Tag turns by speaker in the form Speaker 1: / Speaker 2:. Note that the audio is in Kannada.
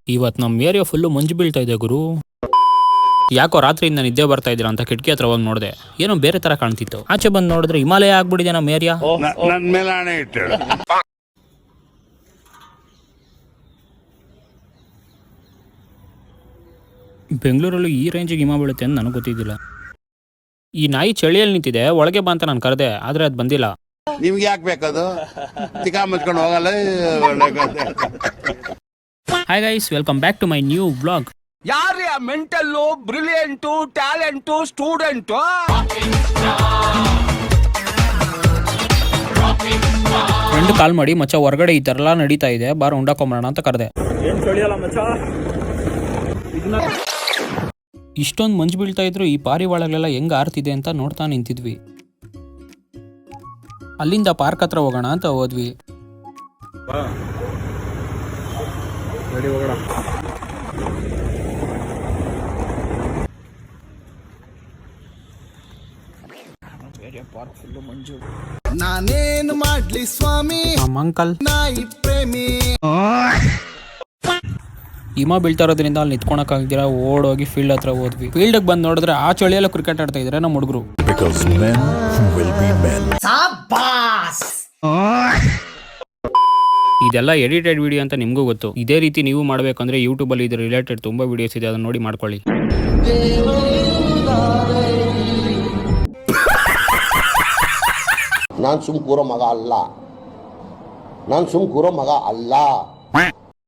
Speaker 1: ಇವತ್ತು ನಮ್ಮ ಏರಿಯಾ ಫುಲ್ಲು ಮಂಜು ಬೀಳ್ತಾ ಇದೆ ಗುರು. ಯಾಕೋ ರಾತ್ರಿಯಿಂದ ನಿದ್ದೆ ಬರ್ತಾ ಇದ್ದೀರಾ ಅಂತ ಕಿಟಕಿ ಹತ್ರ ಹೋಗಿ ನೋಡಿದೆ, ಏನೋ ಬೇರೆ ತರ ಕಾಣ್ತಿತ್ತು. ಆಚೆ ಬಂದು ನೋಡಿದ್ರೆ ಹಿಮಾಲಯ ಆಗ್ಬಿಟ್ಟಿದೆ ನಮ್ಮ ಏರಿಯಾ.
Speaker 2: ನನ್ ಮೇಲೆ ಆಣೆ ಇಟ್ಟು
Speaker 1: ಬೆಂಗಳೂರಲ್ಲೂ ಈ ರೇಂಜಿಗೆ ಹಿಮ ಬೀಳುತ್ತೆ ಅಂತ ನನಗೆ ಗೊತ್ತಿದ್ದಿಲ್ಲ. ಈ ನಾಯಿ ಚಳಿಯಲ್ಲಿ ನಿಂತಿದೆ, ಒಳಗೆ ಬಾ ಅಂತ ನಾನು ಕರೆದೆ, ಆದ್ರೆ ಅದು ಬಂದಿಲ್ಲ.
Speaker 2: ನಿಮ್ಗೆ ಯಾಕೆ ಬೇಕದು? ತಿಕಾ ಮುಚ್ಕೊಂಡು ಹೋಗಲ್ಲ.
Speaker 1: Hi guys, welcome back to my new vlog.
Speaker 3: ಯಾರ್ಯ mental, brilliant, talent, student?
Speaker 1: Friend call ಮಾಡಿ, ಮಚ್ಚ ಹೊರಗಡೆ ಈ ಥರ ಎಲ್ಲ ನಡೀತಾ ಇದೆ, ಬಾರ ಉಂಡಾಕೊಂಬರೋಣ ಅಂತ ಕರೆದೆ. ಇಷ್ಟೊಂದು ಮಂಜು ಬೀಳ್ತಾ ಇದ್ರು ಈ ಪಾರಿವಾಳಗಳೆಲ್ಲ ಹೆಂಗ್ ಆರ್ತಿದೆ ಅಂತ ನೋಡ್ತಾ ನಿಂತಿದ್ವಿ. ಅಲ್ಲಿಂದ ಪಾರ್ಕ್ ಹತ್ರ ಹೋಗೋಣ ಅಂತ ಹೋದ್ವಿ.
Speaker 4: ನಾನೇನು ಮಾಡ್ಲಿ ಸ್ವಾಮಿ,
Speaker 1: ನಮ್ಮ ಅಂಕಲ್
Speaker 4: ನಾಯಿ ಪ್ರೇಮಿ.
Speaker 1: ಹಿಮ ಬೀಳ್ತಾ ಇರೋದ್ರಿಂದ ಅಲ್ಲಿ ನಿಂತ್ಕೊಳಕ್ಕಾಗ್ದಿರ ಓಡೋಗಿ ಫೀಲ್ಡ್ ಹತ್ರ ಹೋದ್ವಿ. ಫೀಲ್ಡ್ ಬಂದು ನೋಡಿದ್ರೆ ಆ ಚಳಿಯೆಲ್ಲ ಕ್ರಿಕೆಟ್ ಆಡ್ತಾ ಇದ್ರೆ ನಮ್ಮ ಹುಡುಗರು. ಇದೆಲ್ಲ ಎಡಿಟೆಡ್ ವಿಡಿಯೋ ಅಂತ ನಿಮಗೂ ಗೊತ್ತು. ಇದೇ ರೀತಿ ನೀವು ಮಾಡಬೇಕಂದ್ರೆ ಯೂಟ್ಯೂಬಲ್ಲಿ ಇದ್ರ ರಿಲೇಟೆಡ್ ತುಂಬಾ ವಿಡಿಯೋಸ್ ಇದೆ, ಅದನ್ನ ನೋಡಿ ಮಾಡ್ಕೊಳ್ಳಿ.
Speaker 5: ನಾನು ಸುಮ್ ಕೂರೋ ಮಗ ಅಲ್ಲ.